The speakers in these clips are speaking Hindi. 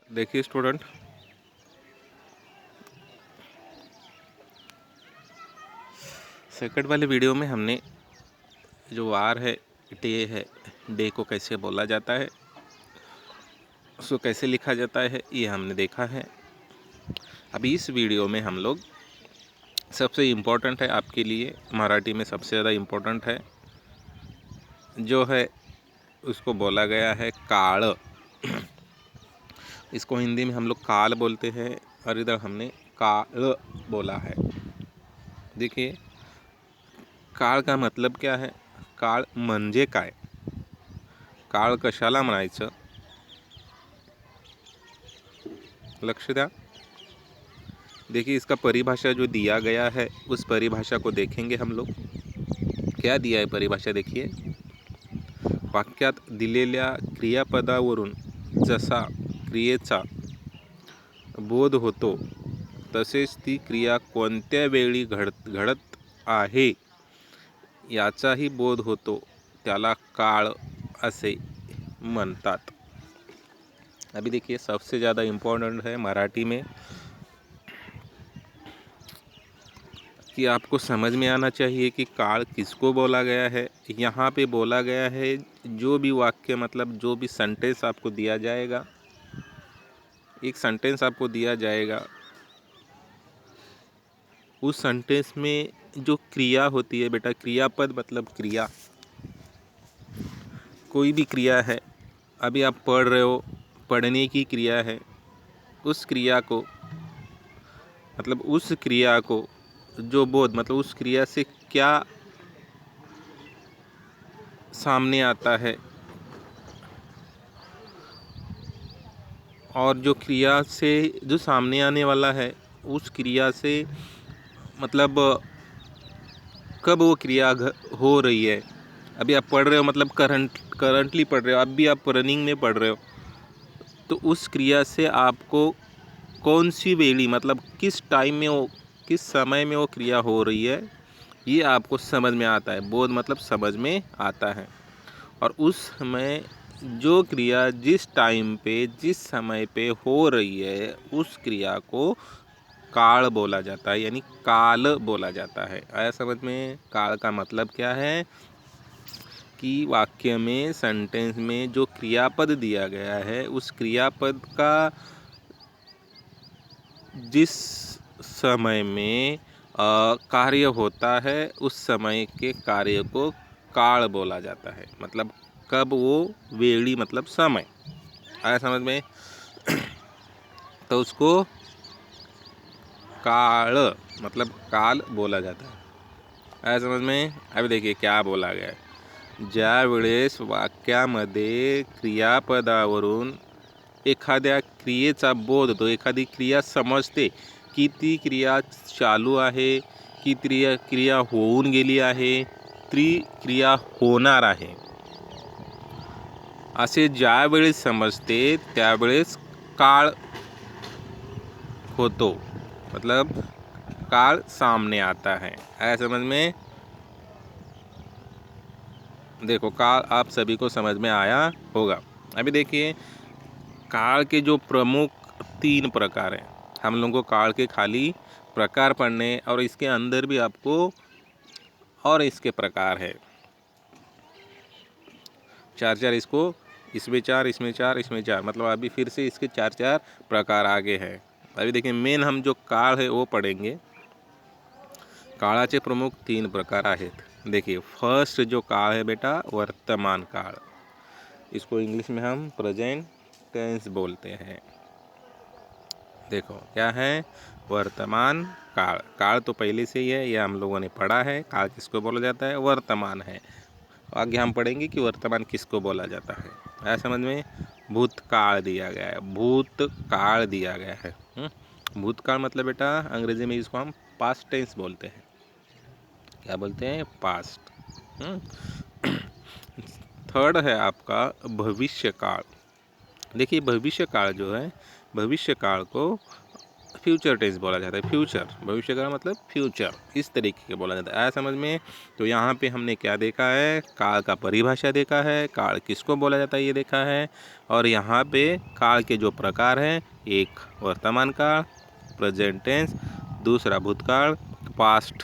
देखिए स्टूडेंट, सेकंड वाले वीडियो में हमने जो वार है, डे है, डे को कैसे बोला जाता है, उसको कैसे लिखा जाता है, ये हमने देखा है। अभी इस वीडियो में हम लोग सबसे इम्पोर्टेंट है आपके लिए, मराठी में सबसे ज़्यादा इम्पोर्टेंट है जो है, उसको बोला गया है काल। इसको हिंदी में हम लोग काल बोलते हैं और इधर हमने काल बोला है। देखिए, काळ का मतलब क्या है, काळ म्हणजे काय, काळ कशाला म्हणायचं, लक्ष द्या। देखिए, इसका परिभाषा जो दिया गया है उस परिभाषा को देखेंगे हम लोग। क्या दिया है परिभाषा, देखिए, वाक्यात दिलेल्या क्रियापदावरून जसा क्रियेचा बोध होतो तसेच ती क्रिया कोणत्या वेळी घडत आहे याचाही बोध होतो, त्याला काळ असे म्हणतात। अभी देखिए, सबसे ज़्यादा इम्पोर्टेंट है मराठी में कि आपको समझ में आना चाहिए कि काल किसको बोला गया है। यहाँ पे बोला गया है जो भी वाक्य, मतलब जो भी सेंटेंस आपको दिया जाएगा, एक सेंटेंस आपको दिया जाएगा, उस सेंटेंस में जो क्रिया होती है बेटा, क्रियापद मतलब क्रिया, कोई भी क्रिया है। अभी आप पढ़ रहे हो, पढ़ने की क्रिया है, उस क्रिया को, मतलब उस क्रिया को जो बोध, मतलब उस क्रिया से क्या सामने आता है, और जो क्रिया से जो सामने आने वाला है उस क्रिया से, मतलब कब वो क्रिया हो रही है। अभी आप पढ़ रहे हो, मतलब करंटली पढ़ रहे हो, अब भी आप रनिंग में पढ़ रहे हो, तो उस क्रिया से आपको कौन सी वेली, मतलब किस टाइम में वो, किस समय में वो क्रिया हो रही है, ये आपको समझ में आता है। बोध मतलब समझ में आता है। और उस समय जो क्रिया जिस टाइम पे, जिस समय पे हो रही है, उस क्रिया को काल बोला जाता है, यानी काल बोला जाता है। आया समझ में? काल का मतलब क्या है कि वाक्य में, सेंटेंस में जो क्रियापद दिया गया है, उस क्रियापद का जिस समय में कार्य होता है, उस समय के कार्य को काल बोला जाता है। मतलब कब वो वेड़ी, मतलब समय। आया समझ में? तो उसको काल, मतलब काल बोला जाता है। आया समझ में? अभी देखिए क्या बोला गया है। ज्या वेळेस वाक्यामध्ये क्रियापदावरून एखाद्या क्रियेचा बोध होतो, एखादी क्रिया समजते की ती क्रिया चालू आहे, की क्रिया होऊन गेली आहे, ती क्रिया होणार आहे, असे ज्या वेळेस समजते त्यावेळेस काळ होतो, मतलब काल सामने आता है। आया समझ में? देखो, काल आप सभी को समझ में आया होगा। अभी देखिए, काल के जो प्रमुख 3 प्रकार हैं। हम लोगों को काल के खाली प्रकार पढ़ने, और इसके अंदर भी आपको और इसके प्रकार है 4-4, इसको इसमें 4, इसमें 4, इसमें 4, मतलब अभी फिर से इसके 4-4 प्रकार आगे है। अभी देखिए, मेन हम जो काल है वो पढ़ेंगे। काळाचे प्रमुख 3 प्रकार आहेत। देखिए, फर्स्ट जो काल है बेटा, वर्तमान काल। इसको इंग्लिश में हम प्रेजेंट टेंस बोलते हैं। देखो क्या है, वर्तमान काल। काल तो पहले से ही है, यह हम लोगों ने पढ़ा है। काल किसको बोला जाता है, वर्तमान है। आगे हम पढ़ेंगे कि वर्तमान किसको बोला जाता है। आया समझ में? भूतकाल दिया गया है, भूतकाल दिया गया है। भूतकाल मतलब बेटा, अंग्रेजी में इसको हम पास्ट टेंस बोलते हैं। क्या बोलते हैं? पास्ट। थर्ड है आपका भविष्य काल। देखिए, भविष्य काल जो है, भविष्य काल को फ्यूचर टेंस बोला जाता है। फ्यूचर, भविष्य का मतलब फ्यूचर, इस तरीके के बोला जाता है। आया समझ में? तो यहाँ पे हमने क्या देखा है, काल का परिभाषा देखा है, काल किसको बोला जाता है ये देखा है, और यहाँ पे काल के जो प्रकार हैं, एक वर्तमान काल, प्रेजेंट टेंस, दूसरा भूतकाल, पास्ट,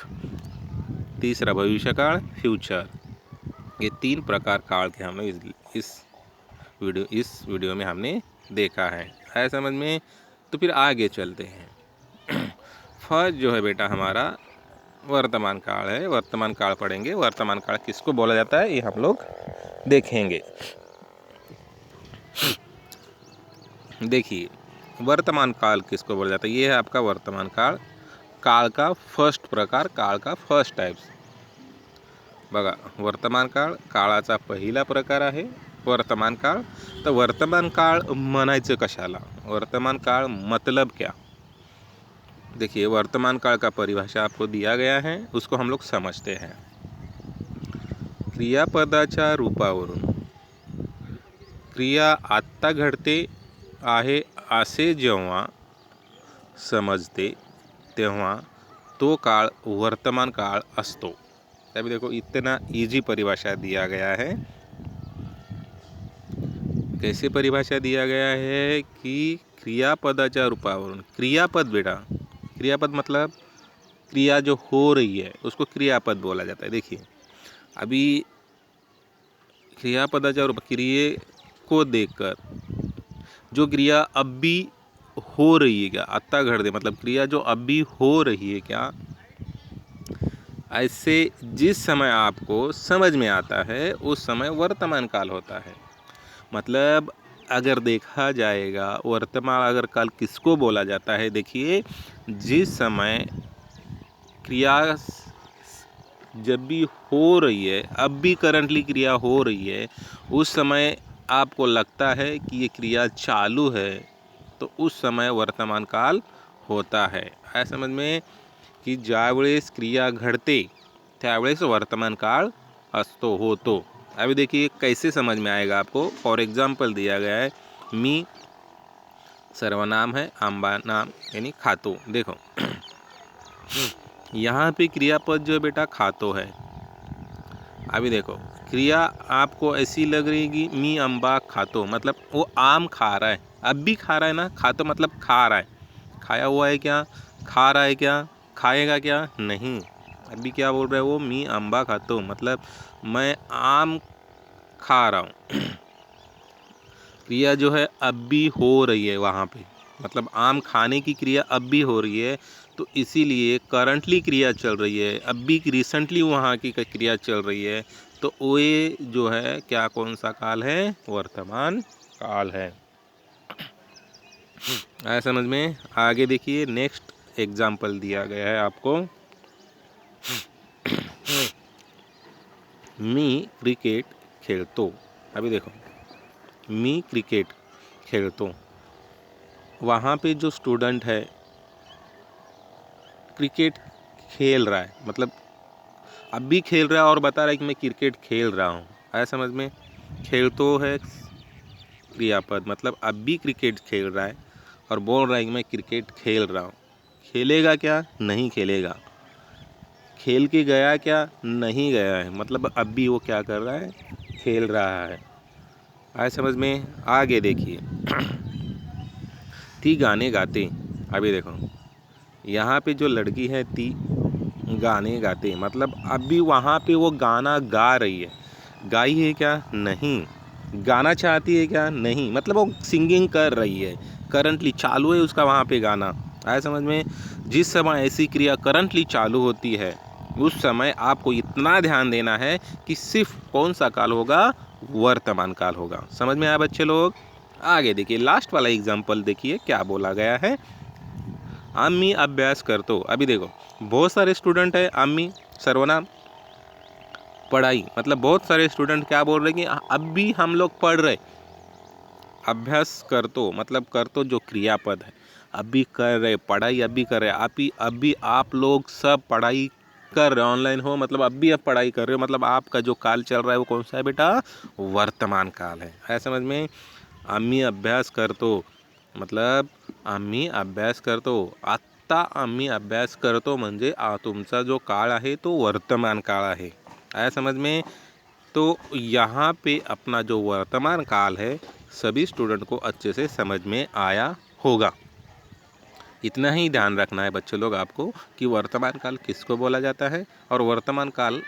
तीसरा भविष्य काल, फ्यूचर। ये 3 प्रकार काल के हमने इस वीडियो में हमने देखा है। आया समझ में? तो फिर आगे चलते हैं। फर्स्ट जो है बेटा हमारा वर्तमान काल है। वर्तमान काल पढ़ेंगे। वर्तमान काल किसको बोला जाता है ये हम लोग देखेंगे। देखिए वर्तमान काल किसको बोला जाता है, ये है आपका वर्तमान काल। काल का फर्स्ट प्रकार, काल का फर्स्ट टाइप्स बघा। वर्तमान काळ काळाचा पहिला प्रकार आहे वर्तमान काळ। तर वर्तमान काळ म्हणायचं कशाला, वर्तमान काळ मतलब क्या? देखिए वर्तमान काल का परिभाषा आपको दिया गया है, उसको हम लोग समझते हैं। क्रियापदाच्या रूपावरून क्रिया आत्ता घडते आहे असे जेव्हा समजते तेव्हा तो काळ वर्तमान काळ असतो। तभी देखो इतना इजी परिभाषा दिया गया है। कैसे परिभाषा दिया गया है कि क्रियापदाच्या रूपावरून, क्रियापद बेटा, क्रियापद मतलब क्रिया जो हो रही है उसको क्रियापद बोला जाता है। देखिए अभी क्रियापदाच्या रूप, क्रिया को देखकर जो क्रिया अब भी हो रही है क्या, आत्ता घडते मतलब क्रिया जो अब भी हो रही है क्या, ऐसे जिस समय आपको समझ में आता है उस समय वर्तमान काल होता है। मतलब अगर देखा जाएगा वर्तमान अगर काल किसको बोला जाता है, देखिए जिस समय क्रिया जब भी हो रही है, अब भी करंटली क्रिया हो रही है, उस समय आपको लगता है कि ये क्रिया चालू है, तो उस समय वर्तमान काल होता है। है समझ में की ज्यावेळेस क्रिया घडते त्यावेळेस वर्तमान काल असतो होतो। अभी देखिए कैसे समझ में आएगा आपको। फॉर एग्जाम्पल दिया गया है, मी सर्वनाम है, आंबा नाम यानी खातो। देखो यहाँ पे क्रियापद जो है बेटा खातो है। अभी देखो क्रिया आपको ऐसी लग रही है कि मी अम्बा खातो, मतलब वो आम खा रहा है, अब भी खा रहा है ना। खातो मतलब खा रहा है, खाया हुआ है क्या, खा रहा है क्या, खाएगा क्या, नहीं। अभी क्या बोल रहा है वो, मी अम्बा खातो मतलब मैं आम खा रहा हूँ। क्रिया जो है अब भी हो रही है वहाँ पे, मतलब आम खाने की क्रिया अब भी हो रही है, तो इसीलिए करंटली क्रिया चल रही है, अब भी रिसेंटली वहाँ की क्रिया चल रही है, तो ये जो है क्या, कौन सा काल है, वर्तमान काल है। आया समझ में? आगे देखिए नेक्स्ट एग्जाम्पल दिया गया है आपको, मी क्रिकेट खेलतो। अभी देखो मी क्रिकेट खेलतो, वहाँ पे जो स्टूडेंट है क्रिकेट खेल रहा है, मतलब अब भी खेल रहा है और बता रहा है कि मैं क्रिकेट खेल रहा हूँ। आया समझ में? खेलतो है क्रियापद, मतलब अब भी क्रिकेट खेल रहा है और बोल रहा है कि मैं क्रिकेट खेल रहा हूँ। खेलेगा क्या, नहीं खेलेगा। खेल के गया क्या, नहीं गया है, मतलब अब भी वो क्या कर रहा है, खेल रहा है। आया समझ में? आगे देखिए ती गाने गाते। अभी देखो यहाँ पे जो लड़की है ती गाने गाते, मतलब अभी वहाँ पे वो गाना गा रही है। गाई है क्या, नहीं। गाना चाहती है क्या, नहीं, मतलब वो सिंगिंग कर रही है, करंटली चालू है उसका वहाँ पे गाना। आया समझ में? जिस समय ऐसी क्रिया करंटली चालू होती है उस समय आपको इतना ध्यान देना है कि सिर्फ कौन सा काल होगा, वर्तमान काल होगा। समझ में आया बच्चे लोग? आगे देखिए लास्ट वाला एग्जाम्पल देखिए क्या बोला गया है, आम्ही अभ्यास करतो। अभी देखो बहुत सारे स्टूडेंट है, आम्ही सर्वनाम पढ़ाई, मतलब बहुत सारे स्टूडेंट क्या बोल रहे हैं कि अब भी हम लोग पढ़ रहे। अभ्यास करतो मतलब करतो जो क्रियापद है, अभी कर रहे, पढ़ाई अभी कर रहे, अभी आप लोग सब पढ़ाई कर रहे, ऑनलाइन हो मतलब अब भी आप पढ़ाई कर रहे हो, मतलब आपका जो काल चल रहा है वो कौन सा है बेटा, वर्तमान काल है। समझ में? आम्ही अभ्यास करतो मतलब आम्ही अभ्यास करतो. आत्ता आम्ही अभ्यास करतो म्हणजे तुमचा जो काळ आहे तो वर्तमान काळ आहे. आया समझ में? तो यहाँ पे अपना जो वर्तमान काल है सभी स्टूडेंट को अच्छे से समझ में आया होगा. इतना ही ध्यान रखना है बच्चे लोग आपको कि वर्तमान काल किसको बोला जाता है और वर्तमान काल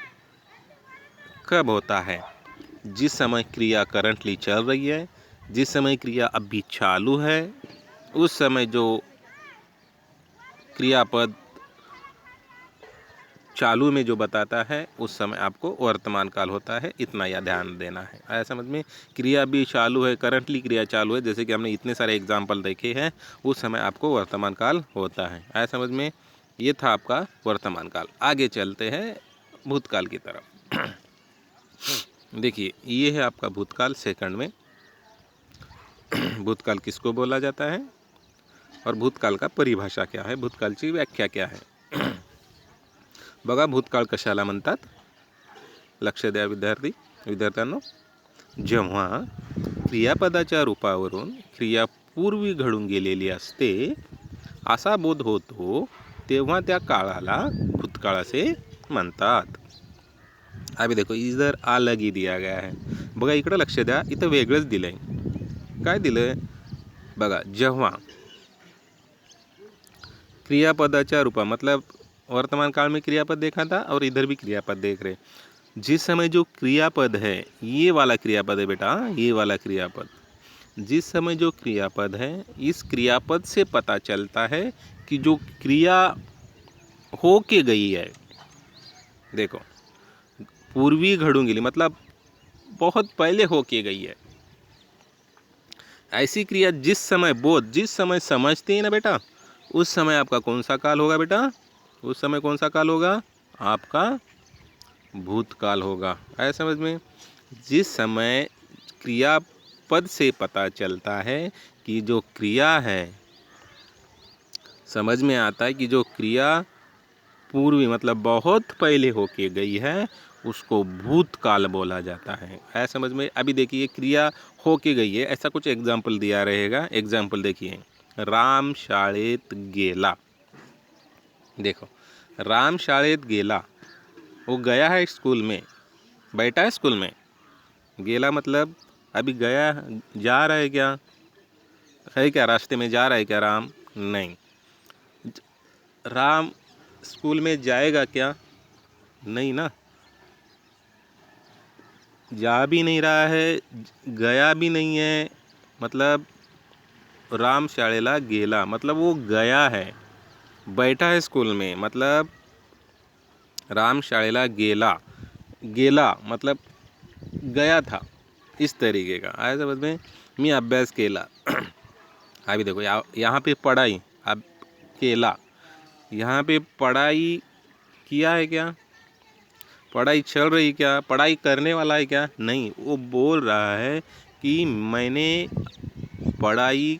कब होता है. जिस समय क्रिया करंटली चल रही है, जिस समय क्रिया अभी चालू है, उस समय जो क्रियापद चालू में जो बताता है उस समय आपको वर्तमान काल होता है. इतना या ध्यान देना है. आया समझ में? क्रिया भी चालू है, करंटली क्रिया चालू है, जैसे कि हमने इतने सारे एग्जाम्पल देखे हैं, उस समय आपको वर्तमान काल होता है. आया समझ में? ये था आपका वर्तमान काल. आगे चलते हैं भूतकाल की तरफ. देखिए ये है आपका भूतकाल सेकंड में. भूतकाल किसको बोला जाता है और भूतकाल का परिभाषा क्या आहे, भूतकालची व्याख्या क्या आहे. बघा भूतकाळ कशाला म्हणतात. लक्ष द्या विद्यार्थ्यांनो. जेव्हा क्रियापदाच्या रूपावरून क्रिया पूर्वी घडून गेलेली असते असा बोध होतो तेव्हा त्या काळाला भूतकाळ असे म्हणतात. अभी देखो इधर अलग ही दिया गया है. बघा इकडे लक्ष द्या, इथं वेगळंच दिलंय. काय दिलंय बघा. जेव्हा क्रियापदाच्या रूपा मतलब वर्तमान काल में क्रियापद देखा था और इधर भी क्रियापद देख रहे. जिस समय जो क्रियापद है, ये वाला क्रियापद है बेटा, ये वाला क्रियापद. जिस समय जो क्रियापद है, इस क्रियापद से पता चलता है कि जो क्रिया हो के गई है. देखो पूर्वी घडून गेली मतलब बहुत पहले हो के गई है. ऐसी क्रिया जिस समय बोध, जिस समय समझते हैं ना बेटा, उस समय आपका कौन सा काल होगा बेटा? उस समय कौन सा काल होगा? आपका भूतकाल होगा. आया समझ में? जिस समय क्रियापद से पता चलता है कि जो क्रिया है, समझ में आता है कि जो क्रिया पूर्वी मतलब बहुत पहले होके गई है उसको भूतकाल बोला जाता है. आया समझ में? अभी देखिए क्रिया होके गई है, ऐसा कुछ एग्जाम्पल दिया रहेगा. एग्जाम्पल देखिए, राम शाळेत गेला. देखो राम शाळेत गेला, वो गया है स्कूल में, बैठा है स्कूल में. गेला मतलब अभी गया, जा रहा है क्या? है क्या रास्ते में जा रहा है क्या राम? नहीं. राम स्कूल में जाएगा क्या? नहीं ना. जा भी नहीं रहा है, गया भी नहीं है. मतलब राम शाळेला गेला मतलब वो गया है, बैठा है स्कूल में. मतलब राम शाळेला गेला, गेला मतलब गया था, इस तरीके का. आया समझ में? मी अभ्यास केला. अभी देखो यहाँ पे पढ़ाई, अब केला, यहाँ पे पढ़ाई किया है क्या? पढ़ाई चल रही क्या? पढ़ाई करने वाला है क्या? नहीं. वो बोल रहा है कि मैंने पढ़ाई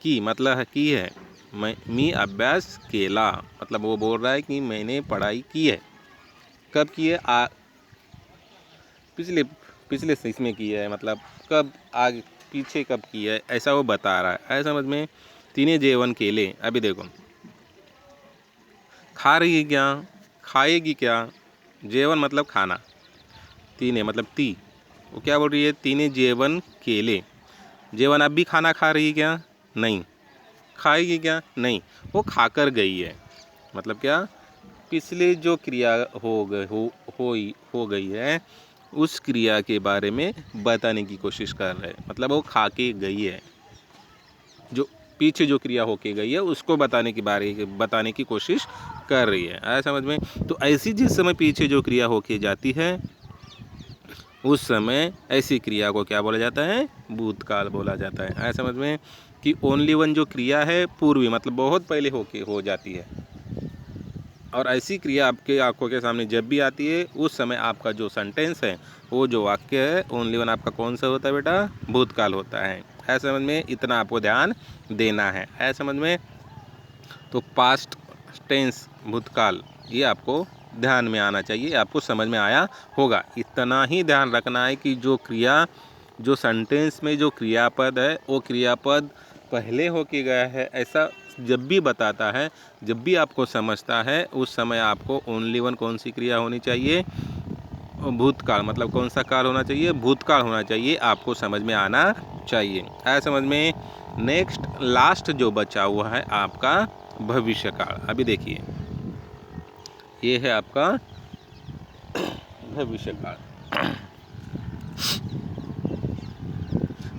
की, मतलब की है. मी अभ्यास केला मतलब वो बोल रहा है कि मैंने पढ़ाई की है. कब की है? पिछले इसमें की है, मतलब कब, आगे पीछे कब की है, ऐसा वो बता रहा है. ऐसा समझ में? तिने जेवण केले. अभी देखो खा रही है क्या? खाएगी क्या? जेवण मतलब खाना, तिने मतलब ती, वो क्या बोल रही है? तिने जेवण केले. जेवण अब भी खाना खा रही है क्या? नहीं. खाएगी क्या? नहीं. वो खाकर गई है. मतलब क्या? पिछले जो क्रिया हो गई है उस क्रिया के बारे में बताने की कोशिश कर रहे हैं. मतलब वो खा के गई है, जो पीछे जो क्रिया होके गई है उसको बताने की कोशिश कर रही है. आया समझ में? तो ऐसी जिस समय पीछे जो क्रिया होके जाती है उस समय ऐसी क्रिया को क्या बोला जाता है? भूतकाल बोला जाता है. आया समझ में? कि ओनली वन जो क्रिया है पूर्वी मतलब बहुत पहले हो जाती है, और ऐसी क्रिया आपके आंखों के सामने जब भी आती है उस समय आपका जो सेंटेंस है, वो जो वाक्य है, ओनली वन आपका कौन सा होता है बेटा? भूतकाल होता है. है समझ में? इतना आपको ध्यान देना है. है समझ में? तो पास्ट टेंस भूतकाल ये आपको ध्यान में आना चाहिए, आपको समझ में आया होगा. इतना ही ध्यान रखना है कि जो क्रिया, जो सेंटेंस में जो क्रियापद है वो क्रियापद पहले होके गया है, ऐसा जब भी बताता है, जब भी आपको समझता है, उस समय आपको ओनली वन कौन सी क्रिया होनी चाहिए, भूतकाल। मतलब कौन सा काल होना चाहिए, भूतकाल होना चाहिए, आपको समझ में आना चाहिए। आया समझ में। नेक्स्ट लास्ट जो बचा हुआ है आपका भविष्य काल। अभी देखिए ये है आपका भविष्य काल।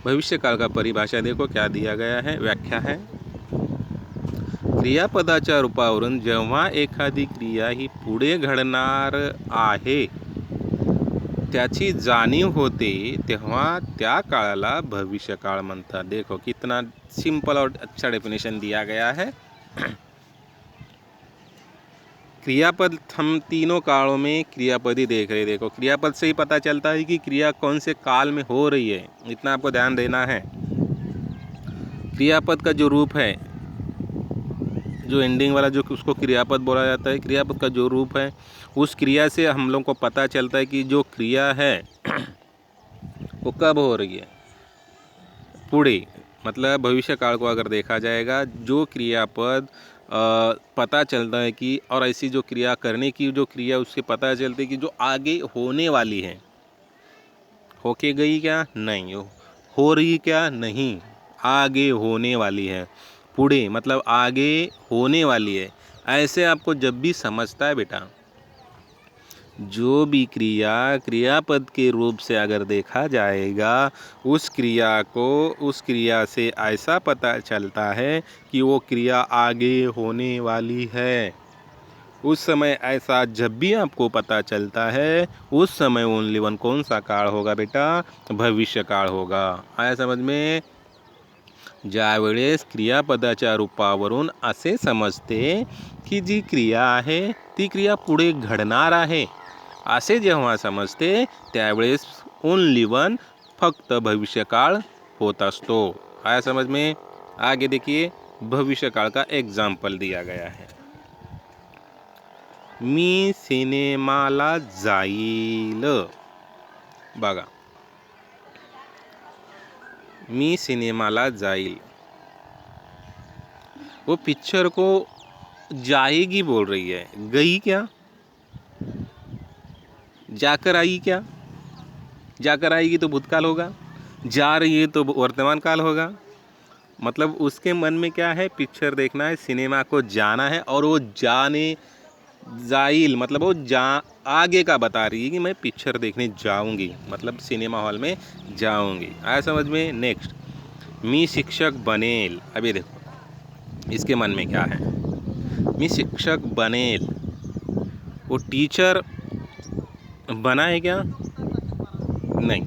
भविष्य काल का परिभाषा देखो क्या दिया गया है, व्याख्या है। क्रियापदाच्या रूपावरून जेव्हा एखादी क्रिया ही पुढे घडणार आहे त्याची जाणीव होते तेव्हा त्या काळाला भविष्यकाळ म्हणतात। देखो कितना सिंपल और अच्छा डेफिनेशन दिया गया है। क्रियापद, हम तीनों कालों में क्रियापद ही देख रहे हैं। देखो क्रियापद से ही पता चलता है कि क्रिया कौन से काल में हो रही है, इतना आपको ध्यान देना है। क्रियापद का जो रूप है, जो एंडिंग वाला जो उसको क्रियापद बोला जाता है, क्रियापद का जो रूप है उस क्रिया से हम लोग को पता चलता है कि जो क्रिया है वो कब हो रही है, पुढे। मतलब भविष्य काल को अगर देखा जाएगा, जो क्रियापद पता चलता है कि, और ऐसी जो क्रिया करने की जो क्रिया उससे पता चलती है कि जो आगे होने वाली है, होके गई क्या, नहीं हो रही क्या, नहीं आगे होने वाली है, पुढे मतलब आगे होने वाली है। ऐसे आपको जब भी समझता है बेटा, जो भी क्रिया क्रियापद के रूप से अगर देखा जाएगा, उस क्रिया से ऐसा पता चलता है कि वो क्रिया आगे होने वाली है। उस समय ऐसा जब भी आपको पता चलता है, उस समय ओनली वन कौन सा काळ होगा बेटा, भविष्य काळ होगा। आया समझ में। ज्यावेळेस क्रियापदाच्या रूपावरून असे समजते की जी क्रिया आहे ती क्रिया पुढे घडणार आहे, असे जेव्हा समजते त्यावेळेस ओनली वन फक्त भविष्यकाळ होत असतो। आया समझ में। आगे देखिए भविष्यकाळ का एग्जाम्पल दिया गया है। मी सिनेमाला जाईल, बघा मी सिनेमाला जाईल, वो पिक्चर को जाएगी बोल रही है, गई क्या, जाकर आई क्या, जाकर आएगी तो भूतकाल होगा, जा रही है तो वर्तमान काल होगा। मतलब उसके मन में क्या है, पिक्चर देखना है, सिनेमा को जाना है, और वो जाइल मतलब वो आगे का बता रही है कि मैं पिक्चर देखने जाऊंगी, मतलब सिनेमा हॉल में जाऊंगी। आया समझ में। नेक्स्ट मी शिक्षक बनेल। अभी देखो इसके मन में क्या है, मी शिक्षक बनेल, वो टीचर बना है क्या, नहीं।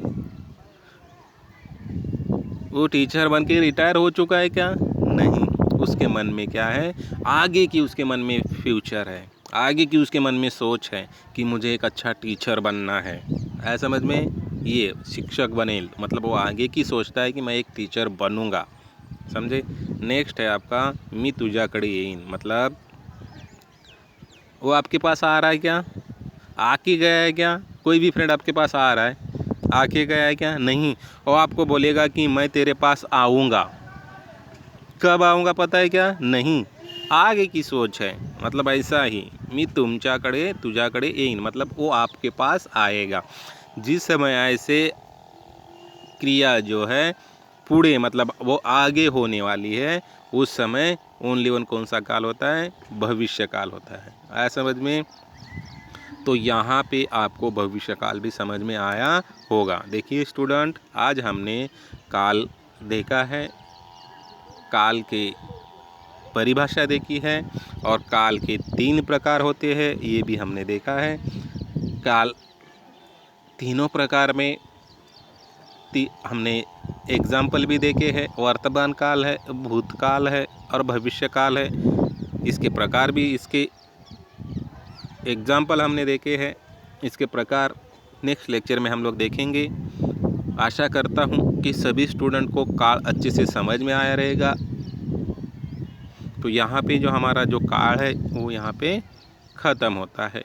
वो टीचर बन के रिटायर हो चुका है क्या, नहीं। उसके मन में क्या है, आगे की उसके मन में फ्यूचर है, आगे की उसके मन में सोच है कि मुझे एक अच्छा टीचर बनना है। ऐसा समझ में। ये शिक्षक बनेल मतलब वो आगे की सोचता है कि मैं एक टीचर बनूंगा, समझे। नेक्स्ट है आपका मी तुझ्याकडे येईन, मतलब वो आपके पास आ रहा है क्या, आके गया है क्या, कोई भी फ्रेंड आपके पास आ रहा है, आके गया है क्या, नहीं। और आपको बोलेगा कि मैं तेरे पास आऊँगा, कब आऊँगा पता है क्या, नहीं। आगे की सोच है। मतलब ऐसा ही मी तुझ्याकडे येईन मतलब वो आपके पास आएगा। जिस समय ऐसे क्रिया जो है पुढे मतलब वो आगे होने वाली है, उस समय ओनली वन कौन सा काल होता है, भविष्य काल होता है। आया समझ में। तो यहाँ पे आपको भविष्य काल भी समझ में आया होगा। देखिए स्टूडेंट, आज हमने काल देखा है, काल के परिभाषा देखी है, और काल के 3 प्रकार होते हैं ये भी हमने देखा है। काल तीनों प्रकार में हमने एग्जाम्पल भी देखे हैं, वर्तमान काल है, भूतकाल है और भविष्य काल है। इसके प्रकार भी, इसके एग्जाम्पल हमने देखे हैं, इसके प्रकार नेक्स्ट लेक्चर में हम लोग देखेंगे। आशा करता हूँ कि सभी स्टूडेंट को काल अच्छे से समझ में आया रहेगा। तो यहाँ पे जो हमारा जो काल है वो यहाँ पे ख़त्म होता है।